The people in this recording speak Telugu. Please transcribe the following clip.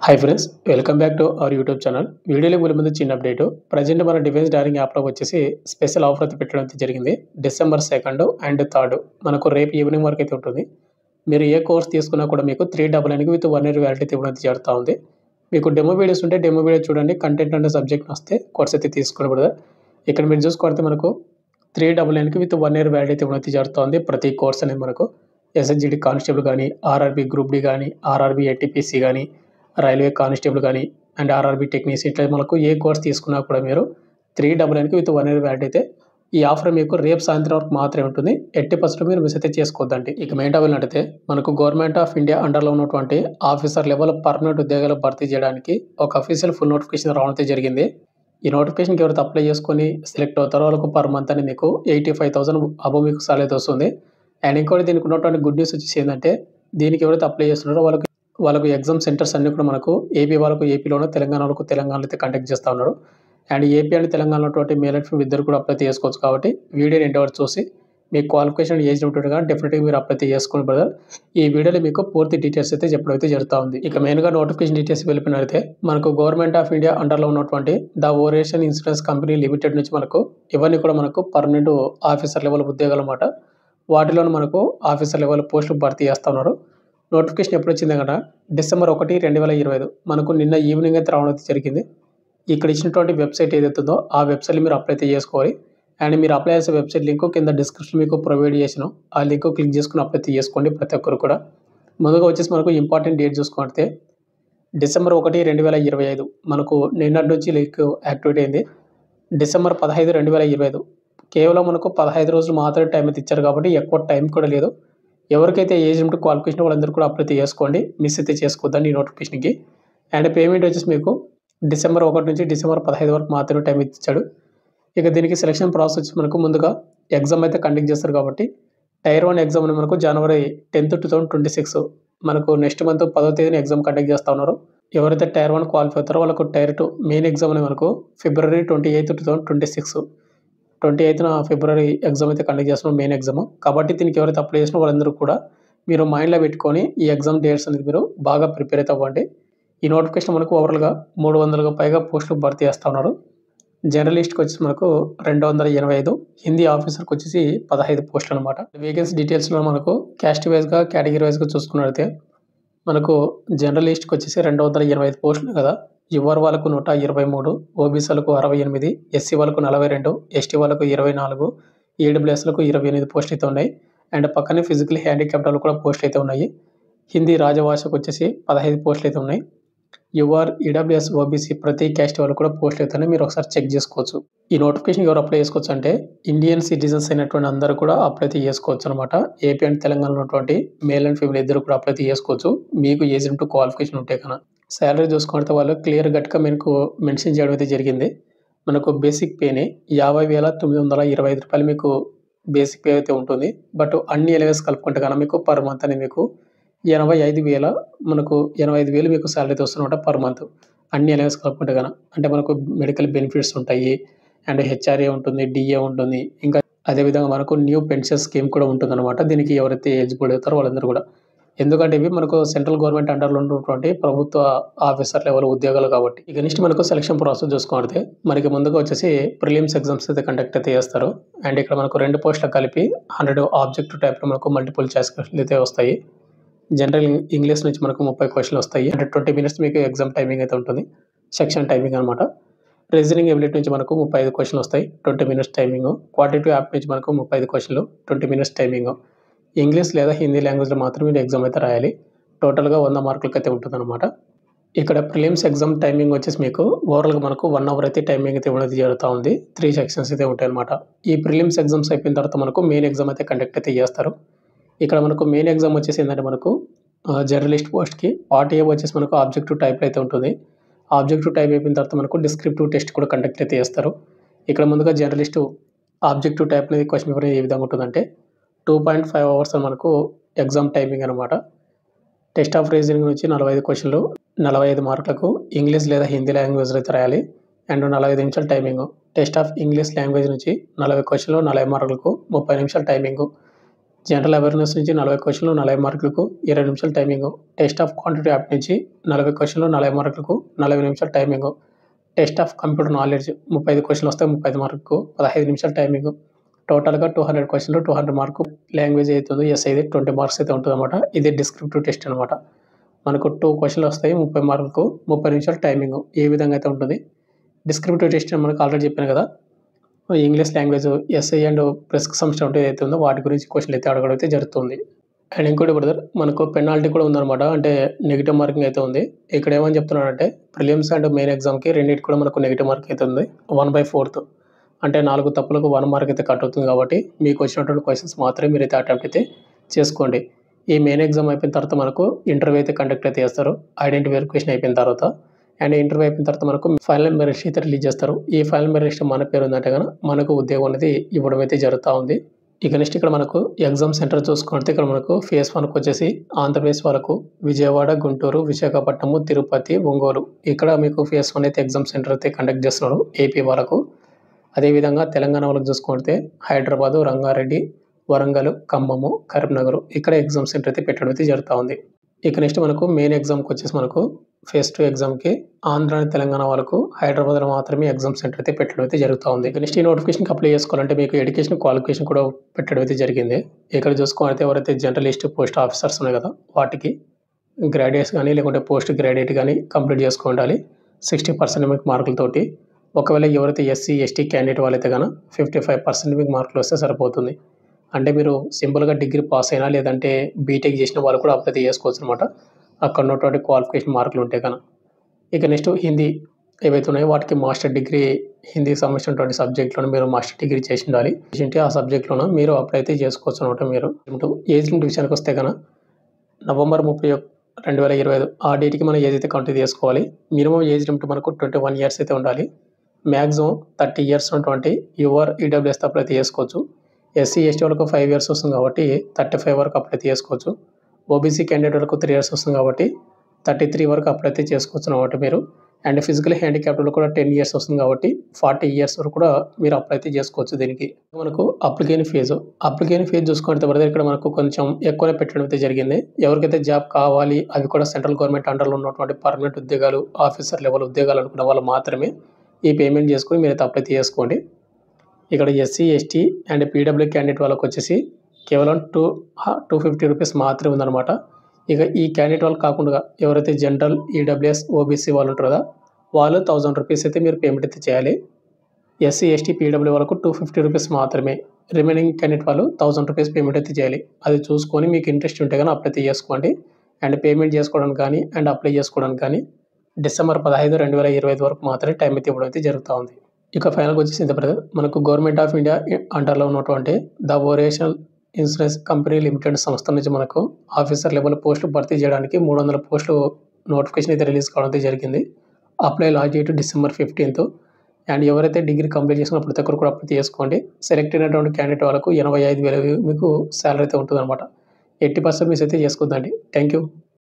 Hi friends, welcome back to our YouTube channel. వీడియోలోకి వెళ్ళే ముందు చిన్న అప్డేట్. ప్రజెంట్ మన డిఫెన్స్ డైరింగ్ యాప్లో వచ్చేసి స్పెషల్ ఆఫర్ అయితే పెట్టడం అయితే జరిగింది. డిసెంబర్ 2 అండ్ 3 మనకు రేపు ఈవినింగ్ వరకు అయితే ఉంటుంది. మీరు ఏ కోర్స్ తీసుకున్నా కూడా మీకు 399 విత్ 1 ఇయర్ వ్యాలిడిటీ ఇవ్వడం అయితే జరుగుతూ ఉంది. మీకు డెమో వీడియోస్ ఉంటే డెమో వీడియో చూడండి. కంటెంట్ అంటే సబ్జెక్ట్ వస్తే కోర్స్ అయితే తీసుకోకూడదు. ఇక్కడ మీరు చూసుకుంటే మనకు 399 విత్ 1 ఇయర్ వ్యాలిడిటీ ఇవ్వడం అయితే జరుగుతుంది. ప్రతి కోర్స్ అనేది మనకు ఎస్ఎస్జిడి కానిస్టేబుల్ కానీ, ఆర్ఆర్బీ గ్రూప్ డి కానీ, ఆర్ఆర్బీ ఏటీపీసీ కానీ, రైల్వే కానిస్టేబుల్ కానీ అండ్ ఆర్ఆర్బీ టెక్నీషియన్ ఇట్లా మనకు ఏ కోర్స్ తీసుకున్నా కూడా మీరు 399 విత్ 1 ఇయర్ వ్యాలిడిటీ అయితే ఈ ఆఫర్ మీకు రేపు సాయంత్రం వరకు మాత్రమే ఉంటుంది. 80% మీరు మిస్ అయితే చేసుకోవద్దండి. ఇక మెయిన్ టాపిక్ అంటే మనకు గవర్నమెంట్ ఆఫ్ ఇండియా అండర్లో ఉన్నటువంటి ఆఫీసర్ లెవెల్ పర్మనెంట్ ఉద్యోగాలు భర్తీ చేయడానికి ఒక అఫీషియల్ ఫుల్ నోటిఫికేషన్ రావడం అయితే జరిగింది. ఈ నోటిఫికేషన్కి ఎవరైతే అప్లై చేసుకొని సెలెక్ట్ అవుతారో వాళ్ళకు పర్ మంత్ అని మీకు 85,000 అబవ్ మీకు సాలరీ వస్తుంది. అండ్ ఇంకోటి దీనికి ఉన్నటువంటి గుడ్ న్యూస్ వచ్చేసి ఏంటంటే దీనికి ఎవరైతే అప్లై చేస్తున్నారో వాళ్ళకు ఎగ్జామ్ సెంటర్స్ అన్ని కూడా మనకు ఏపీ వాళ్ళకు ఏపీలోనూ, తెలంగాణ వాళ్ళకు తెలంగాణలో అయితే కండక్ట్ చేస్తూ ఉన్నారు. అండ్ ఏపీ అండ్ తెలంగాణలో ఉన్నటువంటి మేల్ అండ్ ఫీమేల్ ఇద్దరు కూడా అప్లై చేసుకోవచ్చు. కాబట్టి వీడియోని ఎండ్ వరకు చూసి మీ క్వాలిఫికేషన్ ఏజ్ ఉంటుండగా డెఫినెట్గా మీరు అప్లై చేసుకుని బ్రదర్. ఈ వీడియోలో మీకు పూర్తి డీటెయిల్స్ అయితే చెప్పడం అయితే జరుగుతూ ఉంది. ఇక మెయిన్గా నోటిఫికేషన్ డీటెయిల్స్ వెళ్ళిపోయినైతే మనకు గవర్నమెంట్ ఆఫ్ ఇండియా అండర్లో ఉన్నటువంటి ద ఓరేషన్ ఇన్సూరెన్స్ కంపెనీ లిమిటెడ్ నుంచి మనకు ఇవన్నీ కూడా మనకు పర్మనెంట్ ఆఫీసర్ లెవెల్ ఉద్యోగాలు అన్నమాట. వాటిలో మనకు ఆఫీసర్ లెవెల్ పోస్టులు భర్తీ చేస్తూ ఉన్నారు. నోటిఫికేషన్ ఎప్పుడు వచ్చింది కదా, డిసెంబర్ 1, 2025 మనకు నిన్న ఈవినింగ్ అయితే రావడం అయితే జరిగింది. ఇక్కడ ఇచ్చినటువంటి వెబ్సైట్ ఏదైతుందో ఆ వెబ్సైట్లో మీరు అప్లై అయితే చేసుకోవాలి. అండ్ మీరు అప్లై చేసే వెబ్సైట్ లింక్ కింద డిస్క్రిప్షన్ మీకు ప్రొవైడ్ చేసినాం. ఆ లింక్ క్లిక్ చేసుకుని అప్లై అయితే చేసుకోండి ప్రతి ఒక్కరు కూడా. ముందుగా వచ్చేసి మనకు ఇంపార్టెంట్ డేట్ చూసుకుంటే డిసెంబర్ 1, 2025 మనకు నిన్నటి నుంచి లింక్ యాక్టివేట్ అయింది. డిసెంబర్ 15, 2025 కేవలం మనకు 15 రోజులు మాత్రమే టైం అయితే ఇచ్చారు కాబట్టి ఎక్కువ టైం కూడా లేదు. ఎవరికైతే ఏజ్ లిమిట్ క్వాలిఫికేషన్ వాళ్ళందరూ కూడా అప్లై చేసుకోండి. మిస్ అయితే చేసుకోవద్దండి ఈ నోటిఫికేషన్కి. అండ్ పేమెంట్ వచ్చేసి మీకు డిసెంబర్ 1 నుంచి డిసెంబర్ 15 వరకు మాత్రమే టైం ఇచ్చాడు. ఇక దీనికి సెలక్షన్ ప్రాసెస్ వచ్చి మనకు ముందుగా ఎగ్జామ్ అయితే కండక్ట్ చేస్తారు. కాబట్టి టైర్ 1 ఎగ్జామ్ అని మనకు జనవరి 10, 2026 మనకు నెక్స్ట్ మంత్ 10వ తేదీన ఎగ్జామ్ కండక్ట్ చేస్తూ ఉన్నారు. ఎవరైతే టైర్ 1 క్వాలిఫై అవుతారో వాళ్ళకు టైర్ 2 మెయిన్ ఎగ్జామ్ అని మనకు ఫిబ్రవరి 28, 2026 28న ఫిబ్రవరి ఎగ్జామ్ అయితే కండక్ట్ చేస్తున్నాం మెయిన్ ఎగ్జామ్. కాబట్టి దీనికి ఎవరైతే అప్లై చేసినా వాళ్ళందరూ కూడా మీరు మైండ్లో పెట్టుకొని ఈ ఎగ్జామ్ డేట్స్ అనేది మీరు బాగా ప్రిపేర్ అయితే అవ్వండి. ఈ నోటిఫికేషన్ మనకు ఓవరాల్గా 300కు పైగా పోస్టులు భర్తీ చేస్తూ ఉన్నారు. జర్నలిస్ట్కి వచ్చేసి మనకు 285, హిందీ ఆఫీసర్కి వచ్చేసి 15 పోస్టులు అనమాట. వేకెన్సీ డీటెయిల్స్లో మనకు క్యాస్ట్ వైజ్గా కేటగిరీ వైజ్గా చూసుకున్నట్లయితే మనకు జర్నలిస్ట్కి వచ్చేసి 285 పోస్టులు కదా. యువర్ వాళ్ళకు 123, ఓబీసీలకు 68, ఎస్సీ వాళ్ళకు 42, ఎస్టీ వాళ్ళకు 24, ఈడబ్ల్యూఎస్లకు 28 పోస్టులు అయితే ఉన్నాయి. అండ్ పక్కనే ఫిజికల్ హ్యాండిక్యాప్డ్ వాళ్ళు కూడా పోస్టులు అయితే ఉన్నాయి. హిందీ రాజభాషకు వచ్చేసి 15 పోస్టులు అయితే ఉన్నాయి. యువర్, ఈడబ్ల్యూఎస్, ఓబీసీ ప్రతి క్యాస్ట్ వాళ్ళు కూడా పోస్టులు అయితే మీరు ఒకసారి చెక్ చేసుకోవచ్చు. ఈ నోటిఫికేషన్ ఎవరు అప్లై చేసుకోవచ్చు అంటే ఇండియన్ సిటిజన్స్ అయినటువంటి అందరూ కూడా అప్లై అయితే చేసుకోవచ్చు అనమాట. ఏపీ అండ్ తెలంగాణలో ఉన్నటువంటి మేల్ అండ్ ఫీమేల్ ఇద్దరు కూడా అప్లై అయితే చేసుకోవచ్చు. మీకు ఏజ్ లిమిట్ క్వాలిఫికేషన్ ఉంటే కన్నా. శాలరీ చూసుకుంటే వాళ్ళు క్లియర్ కట్గా మీకు మెన్షన్ చేయడం అయితే జరిగింది. మనకు బేసిక్ పేని 50,925 రూపాయలు మీకు బేసిక్ పే అయితే ఉంటుంది. బట్ అన్ని ఎలవెన్స్ కలుపుకుంటే కన్నా మీకు పర్ మంత్ అని మీకు 85,000 మనకు 85,000 మీకు శాలరీ వస్తున్నమాట పర్ మంత్. అన్ని ఎలవెన్స్ కలుపుకుంటే కన్నా అంటే మనకు మెడికల్ బెనిఫిట్స్ ఉంటాయి. అండ్ హెచ్ఆర్ఏ ఉంటుంది, డిఏ ఉంటుంది. ఇంకా అదేవిధంగా మనకు న్యూ పెన్షన్ స్కీమ్ కూడా ఉంటుందన్నమాట. దీనికి ఎవరైతే ఎలిజిబుల్ అవుతారో వాళ్ళందరూ కూడా. ఎందుకంటే ఇవి మనకు సెంట్రల్ గవర్నమెంట్ అండర్లో ఉన్నటువంటి ప్రభుత్వ ఆఫీసర్ లెవెల్ ఉద్యోగాలు కాబట్టి. ఇక నెక్స్ట్ మనకు సెలక్షన్ ప్రాసెస్ చూసుకుంటే మనకి ముందుగా వచ్చేసి ప్రిలిమ్స్ ఎగ్జామ్స్ అయితే కండక్ట్ అయితే చేస్తారు. అండ్ ఇక్కడ మనకు 2 పోస్టులు కలిపి 100 ఆబ్జెక్టివ్ టైప్లో మనకు మల్టిపుల్ చాయిస్ క్వశ్చన్లు అయితే వస్తాయి. జనరల్ ఇంగ్లీష్ నుంచి మనకు 30 క్వశ్చన్లు వస్తాయి. అంటే 20 minutes మీకు ఎగ్జామ్ టైమింగ్ అయితే ఉంటుంది. సెక్షన్ టైమింగ్ అనమాట. రీజనింగ్ ఎబిలిటీ నుంచి మనకు 35 క్వశ్చన్లు వస్తాయి, 20 minutes టైమింగ్. క్వాంటిటివ్ యాప్ నుంచి మనకు 35 క్వశ్చన్లు, 20 minutes టైమింగ్. ఇంగ్లీష్ లేదా హిందీ లాంగ్వేజ్లో మాత్రమే మీరు ఎగ్జామ్ అయితే రాయాలి. టోటల్గా 100 మార్కులకి అయితే ఉంటుందన్నమాట. ఇక్కడ ప్రిలిమ్స్ ఎగ్జామ్ టైమింగ్ వచ్చేసి మీకు ఓవరాల్గా మనకు 1 hour అయితే టైమింగ్ అయితే ఇవ్వడం జరుగుతూ ఉంది. 3 sections అయితే ఉంటాయి అనమాట. ఈ ప్రిలిమ్స్ ఎగ్జామ్స్ అయిపోయిన తర్వాత మనకు మెయిన్ ఎగ్జామ్ అయితే కండక్ట్ అయితే చేస్తారు. ఇక్కడ మనకు మెయిన్ ఎగ్జామ్ వచ్చేసి ఏంటంటే మనకు జర్నలిస్ట్ పోస్ట్కి పార్ట్ ఏ వచ్చేసి మనకు ఆబ్జెక్టివ్ టైప్లో అయితే ఉంటుంది. ఆబ్జెక్టివ్ టైప్ అయిపోయిన తర్వాత మనకు డిస్క్రిప్టివ్ టెస్ట్ కూడా కండక్ట్ అయితే చేస్తారు. ఇక్కడ ముందుగా జర్నలిస్టు ఆబ్జెక్టివ్ టైప్ అనేది క్వశ్చన్ పేపర్ ఏ విధంగా ఉంటుందంటే 2.5 hours మనకు ఎగ్జామ్ టైమింగ్ అనమాట. టెస్ట్ ఆఫ్ రీజనింగ్ నుంచి 45 క్వశ్చన్లు, 45 మార్కులకు. ఇంగ్లీష్ లేదా హిందీ లాంగ్వేజ్లో అయితే రాయాలి. అండ్ 45 నిమిషాల timing. Test of English language నుంచి 40 క్వశ్చన్లు, 40 మార్కులకు, 30 నిమిషాల టైమింగ్. జనరల్ అవేర్నెస్ నుంచి 40 క్వశ్చన్లు 40 మార్కులకు 20 నిమిషాలు timing. Test of quantity apt నుంచి 40 క్వశ్చన్లు 40 మార్కులకు 40 నిమిషాలు timing. Test of computer knowledge 35 క్వశ్చన్లు వస్తాయి 35 మార్కులకు 15 నిమిషాలు టైమింగు. టోటల్‌గా 200 క్వశ్చన్లు 200 మార్కు. లాంగ్వేజ్ అయితుందో ఎస్ఐది 20 మార్క్స్ అయితే ఉంటుందన్నమాట. ఇది డిస్క్రిప్టివ్ టెస్ట్ అనమాట. మనకు 2 క్వశ్చన్లు వస్తాయి 30 మార్కులకు 30 నిమిషాలు టైమింగు. ఏ విధంగా అయితే ఉంటుంది. డిస్క్రిప్టివ్ టెస్ట్ అని మనకు ఆల్రెడీ చెప్పాను కదా! ఇంగ్లీష్ లాంగ్వేజ్ ఎస్ఐ అండ్ ప్రెస్‌కి సంబంధించిన ఏదైతే ఉందో వాటి గురించి క్వశ్చన్లు అయితే అడగడం అయితే జరుగుతుంది. అండ్ ఇంకోటి బ్రదర్ మనకు పెనాల్టీ కూడా ఉందన్నమాట. అంటే నెగెటివ్ మార్కింగ్ అయితే ఉంది. ఇక్కడ ఏమని చెప్తున్నాడంటే ప్రిలిమ్స్ అండ్ మెయిన్ ఎగ్జామ్‌కి రెండిటికి కూడా మనకు నెగెటివ్ మార్క్ అయితే ఉంది. 1/4 అంటే 4 తప్పులకు 1 మార్క్ అయితే కట్ అవుతుంది కాబట్టి మీకు వచ్చినటువంటి క్వశ్చన్స్ మాత్రమే మీరైతే అటెంప్ట్ అయితే చేసుకోండి. ఈ మెయిన్ ఎగ్జామ్ అయిపోయిన తర్వాత మనకు ఇంటర్వ్యూ అయితే కండక్ట్ అయితే చేస్తారు. ఐడెంటిటీ వెరిఫికేషన్ అయిపోయిన తర్వాత అండ్ ఇంటర్వ్యూ అయిపోయిన తర్వాత మనకు ఫైనల్ మెరిట్ లిస్ట్ అయితే రిలీజ్ చేస్తారు. ఈ ఫైనల్ మెరిట్ లిస్ట్ మన పేరు ఉందంటే గనక మనకు ఉద్యోగం అనేది ఇవ్వడం అయితే జరుగుతూ ఉంది. ఇక నెక్స్ట్ ఇక్కడ మనకు ఎగ్జామ్ సెంటర్ చూసుకుంటే ఇక్కడ మనకు ఫేజ్ 1కి వచ్చేసి ఆంధ్రప్రదేశ్ వాళ్ళకు విజయవాడ, గుంటూరు, విశాఖపట్నము, తిరుపతి, ఒంగోలు ఇక్కడ మీకు ఫేజ్ 1 అయితే ఎగ్జామ్ సెంటర్ అయితే కండక్ట్ చేస్తున్నారు ఏపీ వాళ్ళకు. అదేవిధంగా తెలంగాణ వాళ్ళకి చూసుకుంటే హైదరాబాదు, రంగారెడ్డి, వరంగల్, ఖమ్మము, కరీంనగర్ ఇక్కడ ఎగ్జామ్ సెంటర్ అయితే పెట్టడం అయితే జరుగుతూ ఉంది. ఇక నెక్స్ట్ మనకు మెయిన్ ఎగ్జామ్కి వచ్చేసి మనకు ఫేజ్ 2 ఎగ్జామ్‌కి ఆంధ్ర అండ్ తెలంగాణ వాళ్ళకు హైదరాబాద్‌లో మాత్రమే ఎగ్జామ్ సెంటర్ అయితే పెట్టడం అయితే జరుగుతూ ఉంది. ఇక నెక్స్ట్ ఈ నోటిఫికేషన్‌కి అప్లై చేసుకోవాలంటే మీకు ఎడ్యుకేషన్ క్వాలిఫికేషన్ కూడా పెట్టడం అయితే జరిగింది. ఇక్కడ చూసుకుంటే ఎవరైతే జర్నలిస్ట్ పోస్ట్ ఆఫీసర్స్ ఉన్నాయి కదా వాటికి గ్రాడ్యుయేట్స్ కానీ లేకుంటే పోస్ట్ గ్రాడ్యుయేట్ కానీ కంప్లీట్ చేసుకొని ఉండాలి. 60% మీకు మార్కులతోటి. ఒకవేళ ఎవరైతే ఎస్సీ, ఎస్టీ క్యాండిడేట్ వాళ్ళైతే గన 55% మీకు మార్కులు వస్తే సరిపోతుంది. అంటే మీరు సింపుల్‌గా డిగ్రీ పాస్ అయినా లేదంటే బీటెక్ చేసిన వాళ్ళు కూడా అప్లై చేసుకోవచ్చు అనమాట. అక్కడ ఉన్నటువంటి క్వాలిఫికేషన్ మార్కులు ఉంటే గన. ఇక నెక్స్ట్ హిందీ ఏవైతే ఉన్నాయో వాటికి మాస్టర్ డిగ్రీ హిందీకి సంబంధించినటువంటి సబ్జెక్ట్‌లోనే మీరు మాస్టర్ డిగ్రీ చేసి ఉండాలి. ఆ సబ్జెక్ట్‌లోన మీరు అప్లై అయితే చేసుకోవచ్చు అనమాట మీరు. ఏజ్ లిమిట్ విషయానికి వస్తే గన నవంబర్ 31, 2025 ఆ డేట్‌కి మనం ఏజ్ అయితే కంప్లీట్ చేసుకోవాలి. మినిమం ఏజ్ లిమిట్ మనకు 21 ఇయర్స్ అయితే ఉండాలి. మాక్సిమం 30 ఇయర్స్ ఉన్నటువంటి యువర్ ఈడబ్ల్యూఎస్‌తో అప్లై అయితే చేసుకోవచ్చు. ఎస్సీ, ఎస్టీ వాళ్ళకు 5 ఇయర్స్ వస్తుంది కాబట్టి 35 వరకు అప్లై అయితే చేసుకోవచ్చు. ఓబీసీ క్యాండిడేట్ వాళ్ళకు 3 ఇయర్స్ వస్తుంది కాబట్టి 33 వరకు అప్లై అయితే చేసుకోవచ్చు అన్నమాట మీరు. అండ్ ఫిజికల్ హ్యాండిక్యాప్డ్ వాళ్ళకు కూడా 10 ఇయర్స్ వస్తుంది కాబట్టి 40 ఇయర్స్ వరకు కూడా మీరు అప్లై అయితే చేసుకోవచ్చు దీనికి. మనకు అప్లికేషన్ ఫీజు చూసుకుంటే బ్రదర్ ఇక్కడ మనకు కొంచెం ఎక్కువనే పెట్టడం అయితే జరిగింది. ఎవరికైతే జాబ్ కావాలి అవి కూడా సెంట్రల్ గవర్నమెంట్ అండర్‌లో ఉన్నటువంటి పర్మనెంట్ ఉద్యోగాలు, ఆఫీసర్ లెవెల్ ఉద్యోగాలు అనుకున్న వాళ్ళు మాత్రమే ఈ పేమెంట్ చేసుకొని మీరైతే అప్లై అయితే చేసుకోండి. ఇక్కడ SC, ST and PW candidate వాళ్ళకి వచ్చేసి కేవలం 250 రూపీస్ మాత్రమే ఉందన్నమాట. ఇక ఈ క్యాండిడేట్ వాళ్ళు కాకుండా ఎవరైతే జనరల్, ఈడబ్ల్యూఎస్, ఓబీసీ వాళ్ళు ఉంటారో కదా వాళ్ళు 1000 రూపీస్ అయితే మీరు పేమెంట్ అయితే చేయాలి. ఎస్సీ, ఎస్టీ, పీడబ్ల్యూ వాళ్ళకు 250 రూపీస్ మాత్రమే. రిమైనింగ్ క్యాండిడేట్ వాళ్ళు 1000 రూపీస్ పేమెంట్ అయితే చేయాలి. అది చూసుకొని మీకు ఇంట్రెస్ట్ ఉంటే కానీ అప్లై అయితే చేసుకోండి. అండ్ పేమెంట్ చేసుకోవడానికి కానీ అండ్ అప్లై చేసుకోవడానికి కానీ డిసెంబర్ 15, 2025 వరకు మాత్రమే టైం అయితే ఇవ్వడం అయితే జరుగుతూ ఉంది. ఇక ఫైనల్‌గా వచ్చేసి ఇంత బ్రదర్ మనకు గవర్నమెంట్ ఆఫ్ ఇండియా అండర్‌లో ఉన్నటువంటి the oriental insurance company limited సంస్థ నుంచి మనకు ఆఫీసర్ లెవెల్ పోస్టులు భర్తీ చేయడానికి 300 పోస్టులు నోటిఫికేషన్ అయితే రిలీజ్ కావడం అయితే జరిగింది. Apply last date December 15. And ఎవరైతే డిగ్రీ కంప్లీట్ చేసినా ప్రతి ఒక్కరు కూడా అప్లై చేసుకోండి. సెలెక్ట్ అయినటువంటి క్యాండిడేట్ వాళ్ళకు 85,000 మీకు సాలరీ అయితే ఉంటుందన్నమాట. 80% మిస్ అయితే చేసుకోవద్దండి. Thank you.